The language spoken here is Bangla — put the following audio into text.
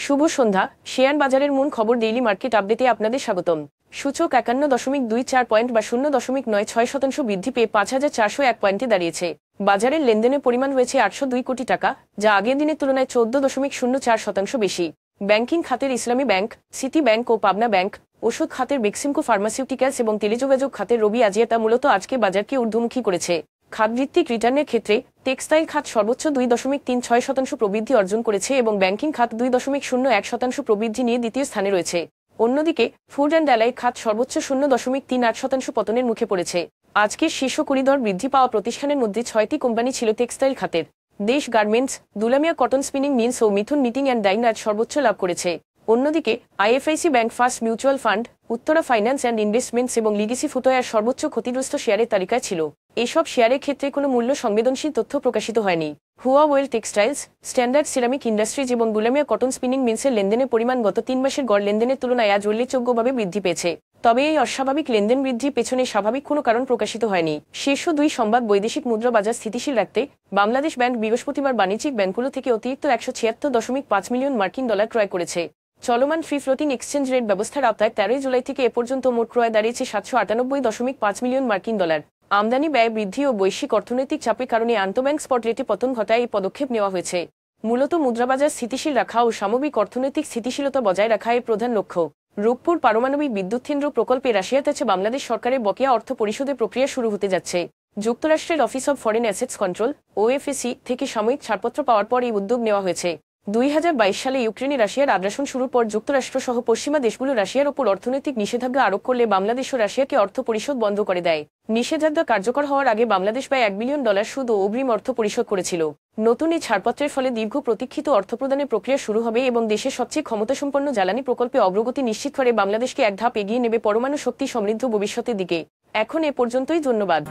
শুভ সন্ধ্যা। শেয়ার বাজারের মূল খবর ডেইলি মার্কেট আপডেটে আপনাদের স্বাগতম। সূচক 51.24 পয়েন্ট বা 0.96% বৃদ্ধি পেয়ে 5,401 পয়েন্টে দাঁড়িয়েছে। বাজারের লেনদেনের পরিমাণ রয়েছে 802 কোটি টাকা, যা আগের দিনের তুলনায় 14.04% বেশি। ব্যাংকিং খাতের ইসলামী ব্যাংক, সিটি ব্যাংক ও পাবনা ব্যাংক, ওষুধ খাতের বেক্সিমকো ফার্মাসিউটিক্যালস এবং টেলিযোগাযোগ খাতের রবি আজিয়াতা মূলত আজকে বাজারকে ঊর্ধ্বমুখী করেছে। খাতভিত্তিক রিটার্নের ক্ষেত্রে টেক্সটাইল খাত সর্বোচ্চ 2.36% প্রবৃদ্ধি অর্জন করেছে এবং ব্যাংকিং খাত 2.01% প্রবৃদ্ধি নিয়ে দ্বিতীয় স্থানে রয়েছে। অন্যদিকে ফুড অ্যান্ড অ্যালাইড খাত সর্বোচ্চ 0.38% পতনের মুখে পড়েছে। আজকের শীর্ষ করিডর বৃদ্ধি পাওয়া প্রতিষ্ঠানের মধ্যে 6টি কোম্পানি ছিল টেক্সটাইল খাতের। Desh garments, Dulamia cotton spinning mills ও মিথুন নিটিং অ্যান্ড ডাইং আজ সর্বোচ্চ লাভ করেছে। অন্যদিকে IFIC bank, first mutual fund, Uttara finance and investments এবং লিগেসি ফুটওয়্যার সর্বোচ্চ ক্ষতিগ্রস্ত শেয়ারের তালিকায় ছিল। এসব শেয়ারের ক্ষেত্রে কোনো মূল্য সংবেদনশীল তথ্য প্রকাশিত হয়নি। হুয়াওয়েল টেক্সটাইলস, স্ট্যান্ডার্ড সিরামিক ইন্ডাস্ট্রিজ এবং দুলামিয়া কটন স্পিনিং মিলসের লেনদেনের পরিমাণ গত 3 মাসের গড় লেনদেনের তুলনায় আজ উল্লেখযোগ্যভাবে বৃদ্ধি পেয়েছে। তবে এই অস্বাভাবিক লেনদেন বৃদ্ধির পেছনে স্বাভাবিক কোনো কারণ প্রকাশিত হয়নি। শীর্ষ 2 সংবাদ বৈদেশিক মুদ্রা বাজার স্থিতিশীল রাখতে বাংলাদেশ ব্যাংক বৃহস্পতিবার বাণিজ্যিক ব্যাংকগুলো থেকে অতিরিক্ত 176.5 মিলিয়ন মার্কিন ডলার ক্রয় করেছে। চলমান ফ্রি ফ্লোটিং এক্সচেঞ্জ রেট ব্যবস্থার আওতায় 13 জুলাই থেকে এ পর্যন্ত মোট ক্রয় দাঁড়িয়েছে 798.5 মিলিয়ন মার্কিন ডলার। আমদানি ব্যয় বৃদ্ধি ও বৈশ্বিক অর্থনৈতিক চাপের কারণে আন্তঃব্যাংক স্পট রেটে পতন ঘটায় এই পদক্ষেপ নেওয়া হয়েছে। মূলত মুদ্রাবাজার স্থিতিশীল রাখা ও সামগ্রিক অর্থনৈতিক স্থিতিশীলতা বজায় রাখা এর প্রধান লক্ষ্য। রূপপুর পারমাণবিক বিদ্যুৎকেন্দ্র প্রকল্পে রাশিয়ার কাছে বাংলাদেশ সরকারের বকেয়া অর্থ পরিশোধের প্রক্রিয়া শুরু হতে যাচ্ছে। যুক্তরাষ্ট্রের Office of Foreign Assets Control OFAC থেকে সাময়িক ছাড়পত্র পাওয়ার পর এই উদ্যোগ নেওয়া হয়েছে। 2022 সালে ইউক্রেনে রাশিয়ার আগ্রাসন শুরুর পর যুক্তরাষ্ট্র সহ পশ্চিমা দেশগুলো রাশিয়ার ওপর অর্থনৈতিক নিষেধাজ্ঞা আরোপ করলে বাংলাদেশও রাশিয়াকে অর্থ পরিশোধ বন্ধ করে দেয়। নিষেধাজ্ঞা কার্যকর হওয়ার আগে বাংলাদেশ প্রায় $1 বিলিয়ন সুদ ও অগ্রিম অর্থ পরিশোধ করেছিল। নতুন এই ছাড়পত্রের ফলে দীর্ঘ প্রতীক্ষিত অর্থ প্রদানের প্রক্রিয়া শুরু হবে এবং দেশের সবচেয়ে ক্ষমতাসম্পন্ন জ্বালানি প্রকল্পে অগ্রগতি নিশ্চিত করে বাংলাদেশকে এক ধাপ এগিয়ে নেবে পরমাণু শক্তি সমৃদ্ধ ভবিষ্যতের দিকে। এখন এ পর্যন্তই, ধন্যবাদ।